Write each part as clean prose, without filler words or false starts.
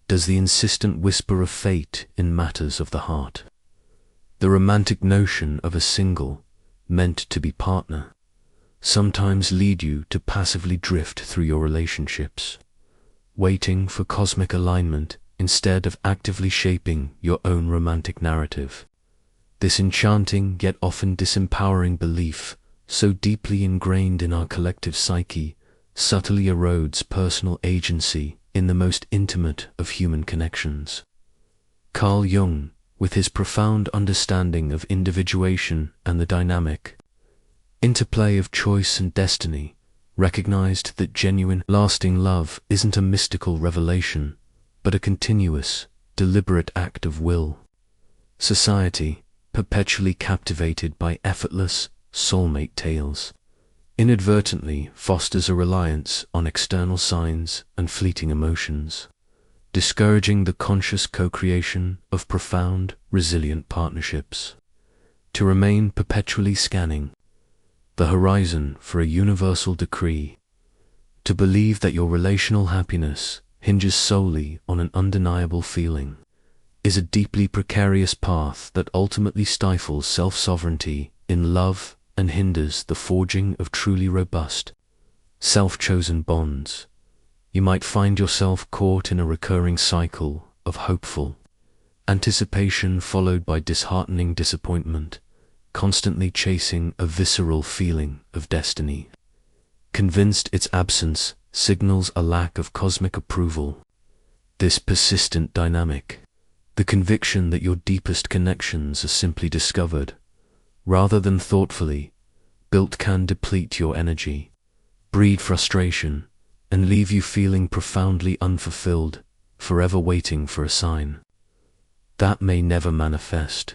does the insistent whisper of fate in matters of the heart. The romantic notion of a single, meant-to-be partner sometimes lead you to passively drift through your relationships, waiting for cosmic alignment instead of actively shaping your own romantic narrative. This enchanting yet often disempowering belief, so deeply ingrained in our collective psyche, subtly erodes personal agency in the most intimate of human connections. Carl Jung, with his profound understanding of individuation and the dynamic interplay of choice and destiny, recognized that genuine, lasting love isn't a mystical revelation, but a continuous, deliberate act of will. Society, perpetually captivated by effortless, soulmate tales, inadvertently fosters a reliance on external signs and fleeting emotions, discouraging the conscious co-creation of profound, resilient partnerships. To remain perpetually scanning the horizon for a universal decree, to believe that your relational happiness hinges solely on an undeniable feeling, is a deeply precarious path that ultimately stifles self-sovereignty in love and hinders the forging of truly robust, self-chosen bonds. You might find yourself caught in a recurring cycle of hopeful anticipation followed by disheartening disappointment, constantly chasing a visceral feeling of destiny, convinced its absence signals a lack of cosmic approval. This persistent dynamic, the conviction that your deepest connections are simply discovered, rather than thoughtfully built, can deplete your energy, breed frustration, and leave you feeling profoundly unfulfilled, forever waiting for a sign that may never manifest.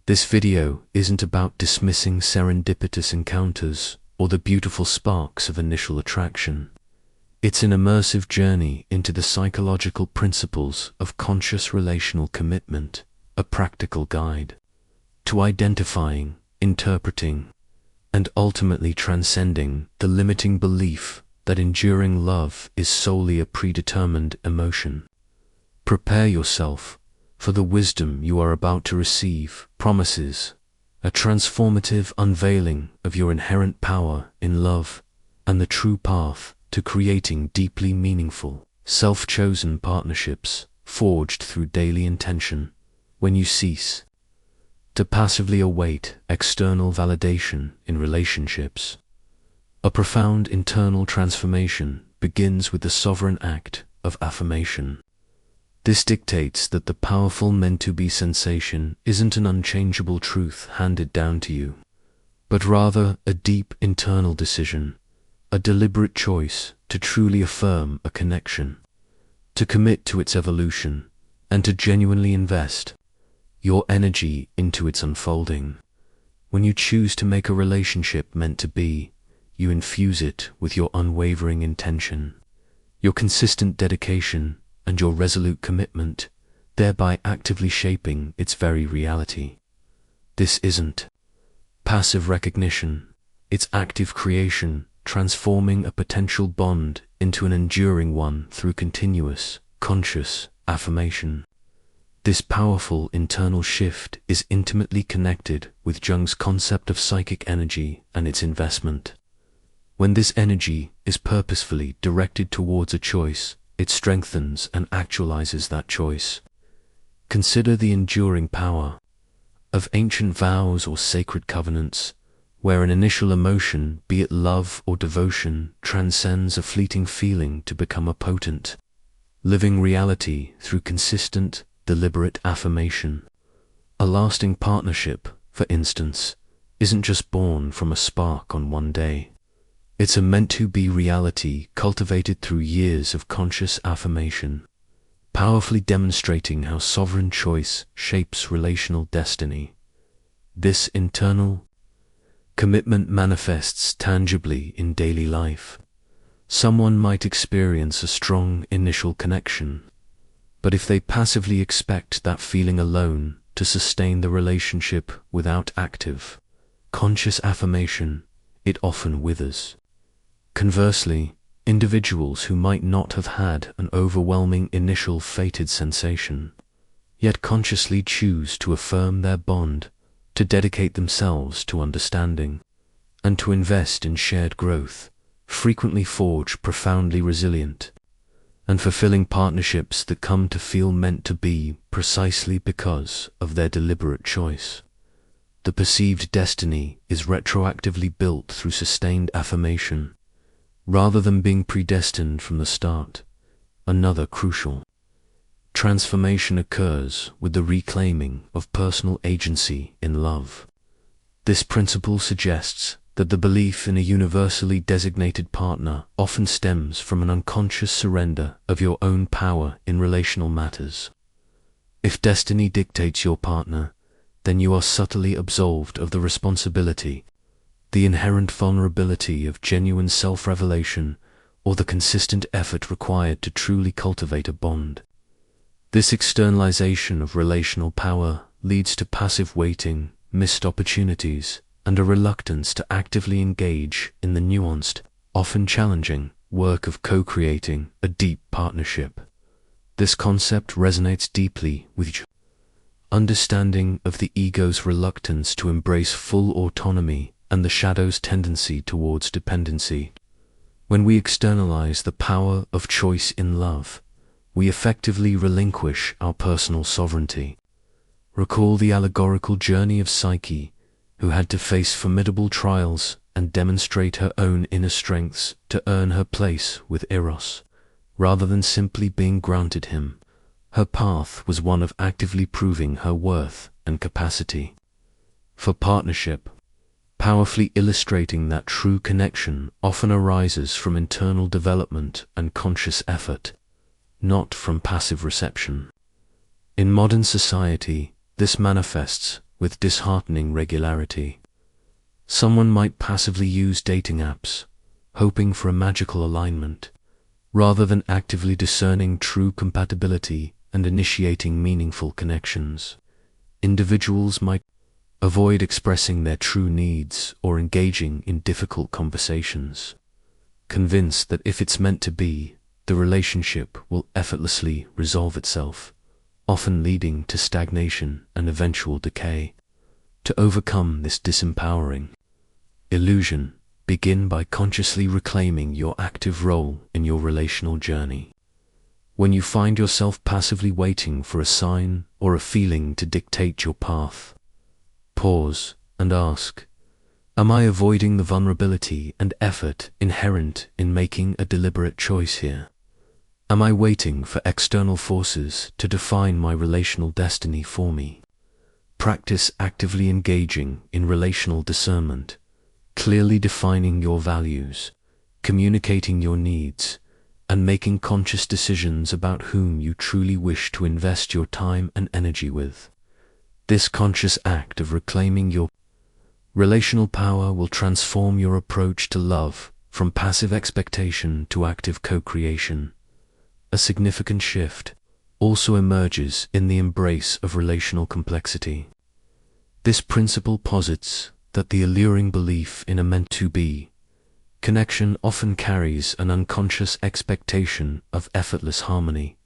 This video isn't about dismissing serendipitous encounters or the beautiful sparks of initial attraction. It's an immersive journey into the psychological principles of conscious relational commitment, a practical guide to identifying, interpreting, and ultimately transcending the limiting belief that enduring love is solely a predetermined emotion. Prepare yourself, for the wisdom you are about to receive promises a transformative unveiling of your inherent power in love and the true path to creating deeply meaningful, self-chosen partnerships forged through daily intention. When you cease to passively await external validation in relationships, a profound internal transformation begins with the sovereign act of affirmation. This dictates that the powerful meant-to-be sensation isn't an unchangeable truth handed down to you, but rather a deep internal decision, a deliberate choice to truly affirm a connection, to commit to its evolution, and to genuinely invest your energy into its unfolding. When you choose to make a relationship meant to be, you infuse it with your unwavering intention, your consistent dedication, and your resolute commitment, thereby actively shaping its very reality. This isn't passive recognition, it's active creation, transforming a potential bond into an enduring one through continuous, conscious affirmation. This powerful internal shift is intimately connected with Jung's concept of psychic energy and its investment. When this energy is purposefully directed towards a choice, it strengthens and actualizes that choice. Consider the enduring power of ancient vows or sacred covenants, where an initial emotion, be it love or devotion, transcends a fleeting feeling to become a potent, living reality through consistent, deliberate affirmation. A lasting partnership, for instance, isn't just born from a spark on one day. It's a meant-to-be reality cultivated through years of conscious affirmation, powerfully demonstrating how sovereign choice shapes relational destiny. This internal commitment manifests tangibly in daily life. Someone might experience a strong initial connection, but if they passively expect that feeling alone to sustain the relationship without active, conscious affirmation, it often withers. Conversely, Individuals who might not have had an overwhelming initial fated sensation, yet consciously choose to affirm their bond, to dedicate themselves to understanding, and to invest in shared growth, frequently forge profoundly resilient and fulfilling partnerships that come to feel meant to be precisely because of their deliberate choice. The perceived destiny is retroactively built through sustained affirmation, rather than being predestined from the start. Another crucial transformation occurs with the reclaiming of personal agency in love. This principle suggests that the belief in a universally designated partner often stems from an unconscious surrender of your own power in relational matters. If destiny dictates your partner, then you are subtly absolved of the responsibility, the inherent vulnerability of genuine self-revelation, or the consistent effort required to truly cultivate a bond. This externalization of relational power leads to passive waiting, missed opportunities, and a reluctance to actively engage in the nuanced, often challenging, work of co-creating a deep partnership. This concept resonates deeply with Jung. Understanding of the ego's reluctance to embrace full autonomy and the shadow's tendency towards dependency. When we externalize the power of choice in love, we effectively relinquish our personal sovereignty. Recall the allegorical journey of Psyche, who had to face formidable trials and demonstrate her own inner strengths to earn her place with Eros, rather than simply being granted him. Her path was one of actively proving her worth and capacity for partnership, powerfully illustrating that true connection often arises from internal development and conscious effort, not from passive reception. In modern society, this manifests with disheartening regularity. Someone might passively use dating apps, hoping for a magical alignment, rather than actively discerning true compatibility and initiating meaningful connections. Individuals might avoid expressing their true needs or engaging in difficult conversations, convinced that if it's meant to be, the relationship will effortlessly resolve itself, often leading to stagnation and eventual decay. To overcome this disempowering illusion, begin by consciously reclaiming your active role in your relational journey. When you find yourself passively waiting for a sign or a feeling to dictate your path, pause and ask, am I avoiding the vulnerability and effort inherent in making a deliberate choice here? Am I waiting for external forces to define my relational destiny for me? Practice actively engaging in relational discernment, clearly defining your values, communicating your needs, and making conscious decisions about whom you truly wish to invest your time and energy with. This conscious act of reclaiming your relational power will transform your approach to love from passive expectation to active co-creation. A significant shift also emerges in the embrace of relational complexity. This principle posits that the alluring belief in a meant-to-be connection often carries an unconscious expectation of effortless harmony,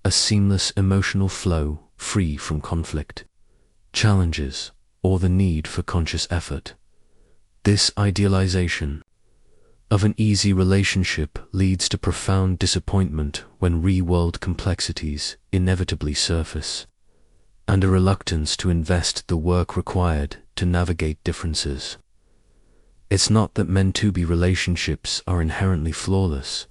a seamless emotional flow free from conflict, challenges, or the need for conscious effort. This idealization of an easy relationship leads to profound disappointment when real-world complexities inevitably surface, and a reluctance to invest the work required to navigate differences. It's not that meant-to-be relationships are inherently flawless.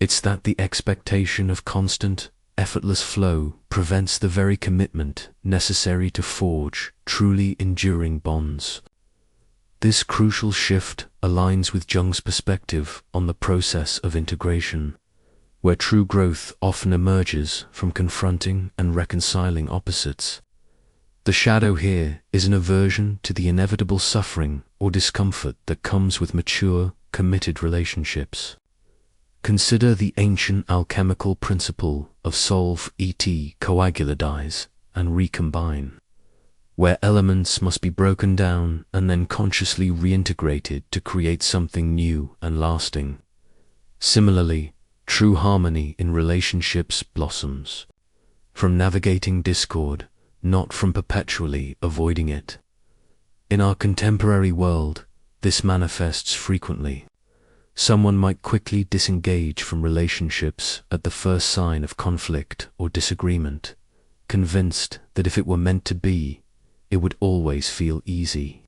It's that the expectation of constant, effortless flow prevents the very commitment necessary to forge truly enduring bonds. This crucial shift aligns with Jung's perspective on the process of integration, where true growth often emerges from confronting and reconciling opposites. The shadow here is an aversion to the inevitable suffering or discomfort that comes with mature, committed relationships. Consider the ancient alchemical principle of solve et coaguladize and recombine, where elements must be broken down and then consciously reintegrated to create something new and lasting. Similarly, true harmony in relationships blossoms from navigating discord, not from perpetually avoiding it. In our contemporary world, this manifests frequently. Someone might quickly disengage from relationships at the first sign of conflict or disagreement, convinced that if it were meant to be, it would always feel easy.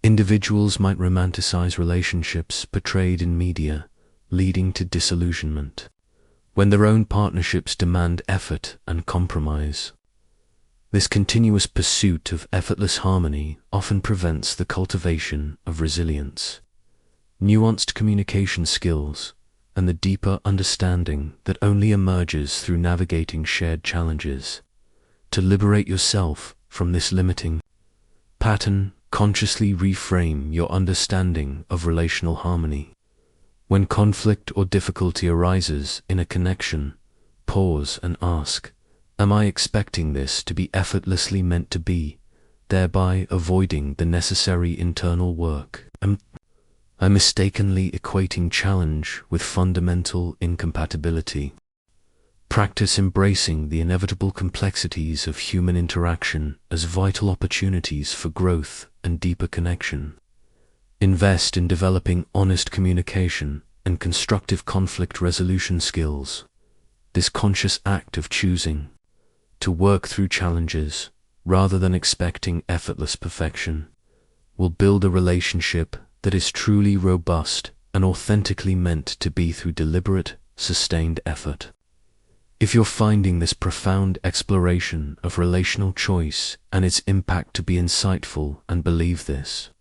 Individuals might romanticize relationships portrayed in media, leading to disillusionment, when their own partnerships demand effort and compromise. This continuous pursuit of effortless harmony often prevents the cultivation of resilience, nuanced communication skills, and the deeper understanding that only emerges through navigating shared challenges. To liberate yourself from this limiting pattern, consciously reframe your understanding of relational harmony. When conflict or difficulty arises in a connection, pause and ask, am I expecting this to be effortlessly meant to be, thereby avoiding the necessary internal work? Am I mistakenly equating challenge with fundamental incompatibility? Practice embracing the inevitable complexities of human interaction as vital opportunities for growth and deeper connection. Invest in developing honest communication and constructive conflict resolution skills. This conscious act of choosing to work through challenges rather than expecting effortless perfection will build a relationship that is truly robust and authentically meant to be through deliberate, sustained effort. If you're finding this profound exploration of relational choice and its impact to be insightful and believe this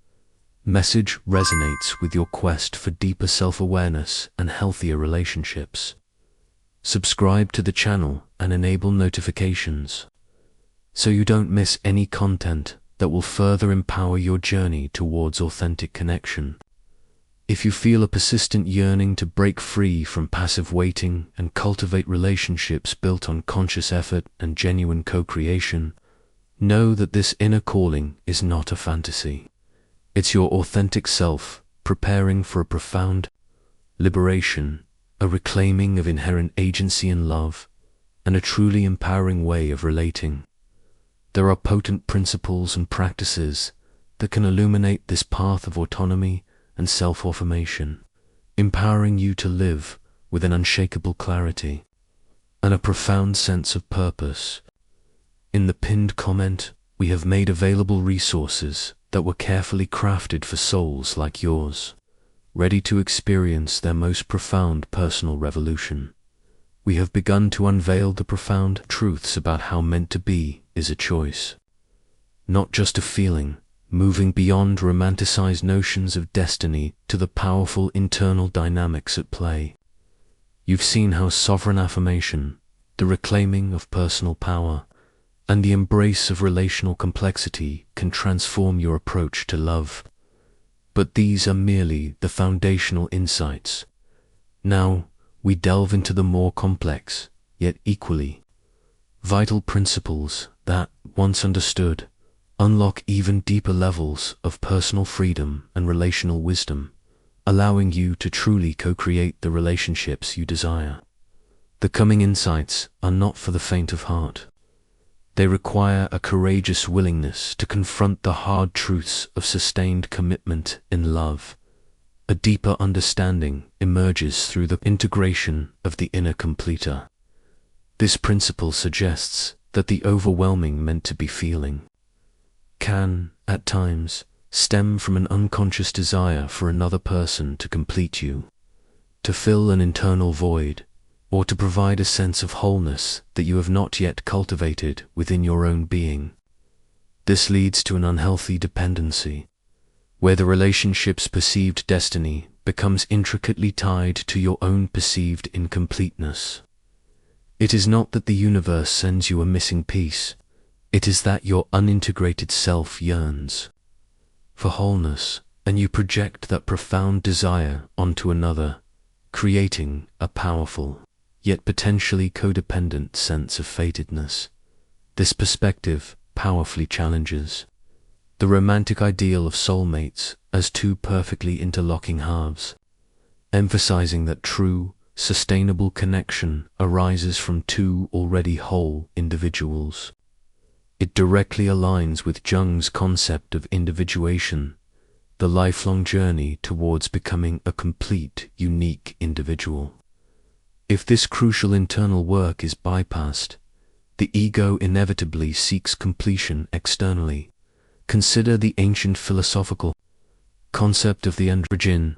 message resonates with your quest for deeper self-awareness and healthier relationships, subscribe to the channel and enable notifications so you don't miss any content that will further empower your journey towards authentic connection. If you feel a persistent yearning to break free from passive waiting and cultivate relationships built on conscious effort and genuine co-creation, know that this inner calling is not a fantasy. It's your authentic self preparing for a profound liberation, a reclaiming of inherent agency and love, and a truly empowering way of relating. There are potent principles and practices that can illuminate this path of autonomy and self-affirmation, empowering you to live with an unshakable clarity and a profound sense of purpose. In the pinned comment, we have made available resources that were carefully crafted for souls like yours, ready to experience their most profound personal revolution. We have begun to unveil the profound truths about how meant to be is a choice, not just a feeling, moving beyond romanticized notions of destiny to the powerful internal dynamics at play. You've seen how sovereign affirmation, the reclaiming of personal power, and the embrace of relational complexity can transform your approach to love. But these are merely the foundational insights. Now, we delve into the more complex, yet equally vital principles that, once understood, unlock even deeper levels of personal freedom and relational wisdom, allowing you to truly co-create the relationships you desire. The coming insights are not for the faint of heart. They require a courageous willingness to confront the hard truths of sustained commitment in love. A deeper understanding emerges through the integration of the inner completer. This principle suggests that the overwhelming meant-to-be feeling can, at times, stem from an unconscious desire for another person to complete you, to fill an internal void, or to provide a sense of wholeness that you have not yet cultivated within your own being. This leads to an unhealthy dependency, where the relationship's perceived destiny becomes intricately tied to your own perceived incompleteness. It is not that the universe sends you a missing piece, it is that your unintegrated self yearns for wholeness, and you project that profound desire onto another, creating a powerful, yet potentially codependent sense of fatedness. This perspective powerfully challenges the romantic ideal of soulmates as two perfectly interlocking halves. emphasizing that true, sustainable connection arises from two already whole individuals. It directly aligns with Jung's concept of individuation, the lifelong journey towards becoming a complete, unique individual. If this crucial internal work is bypassed, the ego inevitably seeks completion externally. Consider the ancient philosophical concept of the androgyne,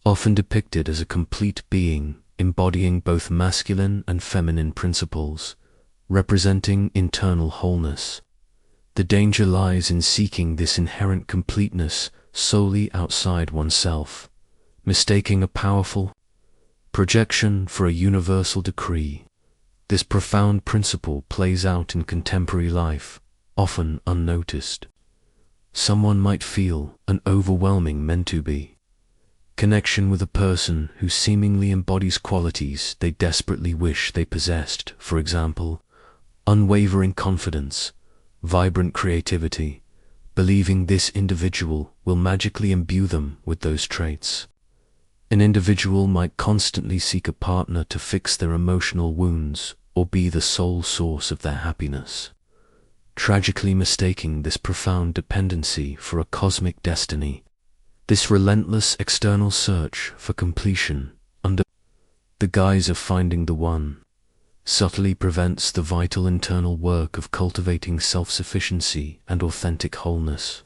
often depicted as a complete being embodying both masculine and feminine principles, representing internal wholeness. The danger lies in seeking this inherent completeness solely outside oneself, mistaking a powerful projection for a universal decree. This profound principle plays out in contemporary life, often unnoticed. Someone might feel an overwhelming meant-to-be connection with a person who seemingly embodies qualities they desperately wish they possessed, for example, unwavering confidence, vibrant creativity, believing this individual will magically imbue them with those traits. An individual might constantly seek a partner to fix their emotional wounds or be the sole source of their happiness, tragically mistaking this profound dependency for a cosmic destiny. This relentless external search for completion, under the guise of finding the one, subtly prevents the vital internal work of cultivating self-sufficiency and authentic wholeness.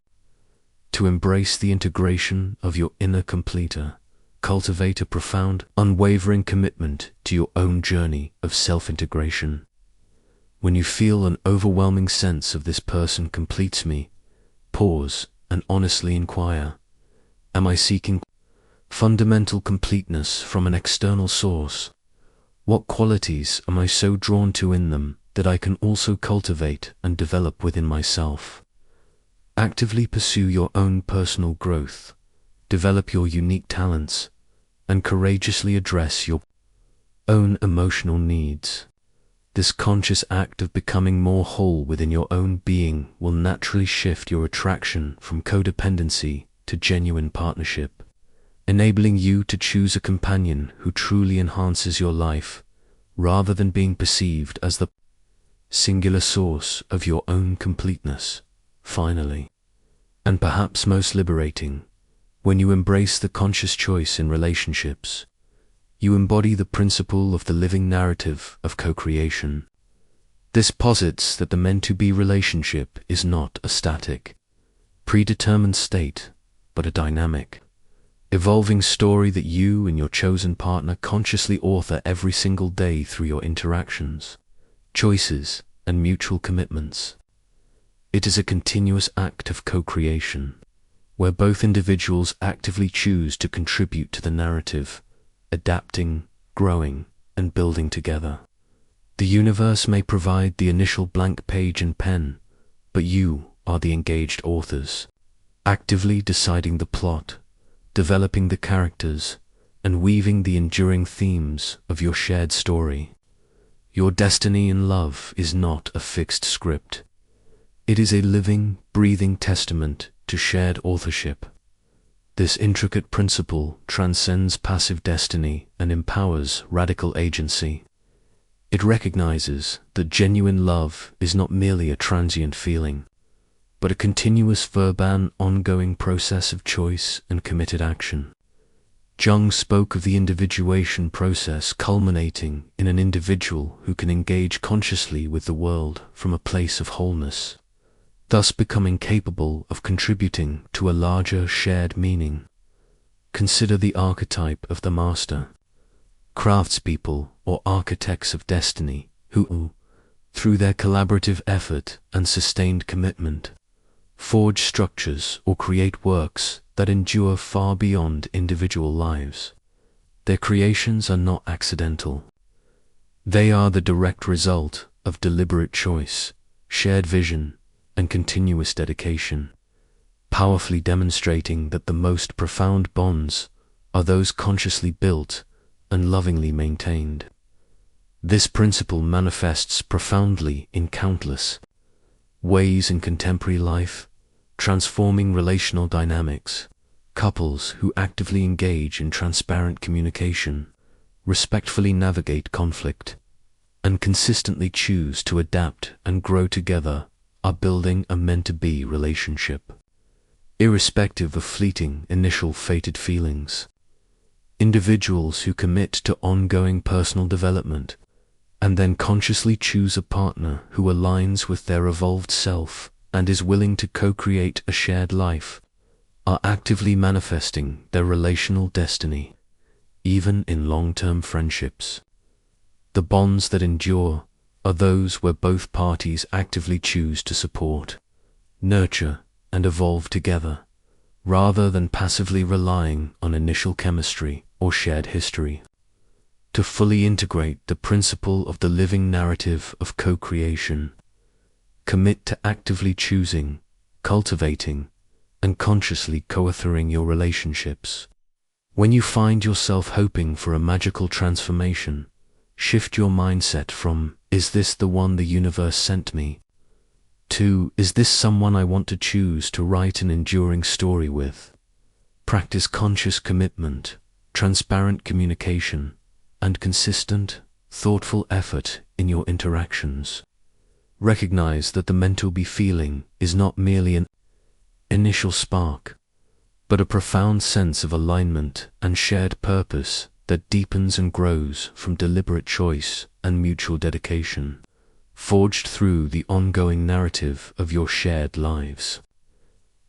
To embrace the integration of your inner completer, cultivate a profound, unwavering commitment to your own journey of self-integration. When you feel an overwhelming sense of "this person completes me," pause and honestly inquire, am I seeking fundamental completeness from an external source? What qualities am I so drawn to in them that I can also cultivate and develop within myself? Actively pursue your own personal growth, develop your unique talents, and courageously address your own emotional needs. This conscious act of becoming more whole within your own being will naturally shift your attraction from codependency to genuine partnership, enabling you to choose a companion who truly enhances your life, rather than being perceived as the singular source of your own completeness. Finally, and perhaps most liberating, when you embrace the conscious choice in relationships, you embody the principle of the living narrative of co-creation. This posits that the meant-to-be relationship is not a static, predetermined state, but a dynamic, evolving story that you and your chosen partner consciously author every single day through your interactions, choices, and mutual commitments. It is a continuous act of co-creation, where both individuals actively choose to contribute to the narrative, adapting, growing, and building together. The universe may provide the initial blank page and pen, but you are the engaged authors, actively deciding the plot, developing the characters, and weaving the enduring themes of your shared story. Your destiny in love is not a fixed script. It is a living, breathing testament to shared authorship. This intricate principle transcends passive destiny and empowers radical agency. It recognizes that genuine love is not merely a transient feeling, but a continuous verbal, ongoing process of choice and committed action. Jung spoke of the individuation process culminating in an individual who can engage consciously with the world from a place of wholeness, thus becoming capable of contributing to a larger shared meaning. Consider the archetype of the master, craftspeople or architects of destiny, who, through their collaborative effort and sustained commitment, forge structures or create works that endure far beyond individual lives. Their creations are not accidental. They are the direct result of deliberate choice, shared vision, and continuous dedication, powerfully demonstrating that the most profound bonds are those consciously built and lovingly maintained. This principle manifests profoundly in countless ways in contemporary life, transforming relational dynamics, Couples who actively engage in transparent communication, respectfully navigate conflict, and consistently choose to adapt and grow together are building a meant-to-be relationship. Irrespective of fleeting initial fated feelings, individuals who commit to ongoing personal development and then consciously choose a partner who aligns with their evolved self and is willing to co-create a shared life are actively manifesting their relational destiny, even in long-term friendships. The bonds that endure are those where both parties actively choose to support, nurture, and evolve together, rather than passively relying on initial chemistry or shared history. To fully integrate the principle of the living narrative of co-creation, commit to actively choosing, cultivating, and consciously co-authoring your relationships. When you find yourself hoping for a magical transformation, shift your mindset from, "Is this the one the universe sent me?" to, "Is this someone I want to choose to write an enduring story with?" Practice conscious commitment, transparent communication, and consistent, thoughtful effort in your interactions. Recognize that the meant-to-be feeling is not merely an initial spark, but a profound sense of alignment and shared purpose that deepens and grows from deliberate choice and mutual dedication, forged through the ongoing narrative of your shared lives.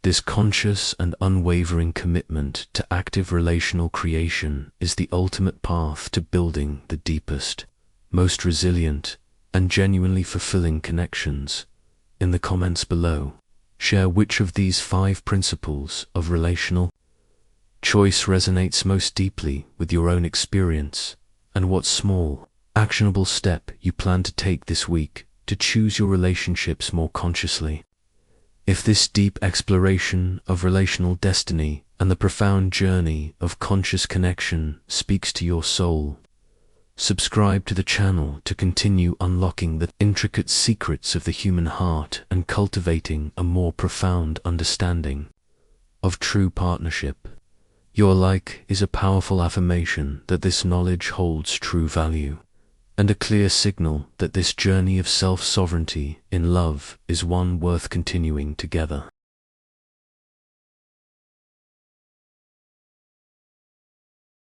This conscious and unwavering commitment to active relational creation is the ultimate path to building the deepest, most resilient, and genuinely fulfilling connections. In the comments below, share which of these 5 principles of relational choice resonates most deeply with your own experience, and what small, actionable step you plan to take this week to choose your relationships more consciously. If this deep exploration of relational destiny and the profound journey of conscious connection speaks to your soul, subscribe to the channel to continue unlocking the intricate secrets of the human heart and cultivating a more profound understanding of true partnership. Your like is a powerful affirmation that this knowledge holds true value, and a clear signal that this journey of self-sovereignty in love is one worth continuing together.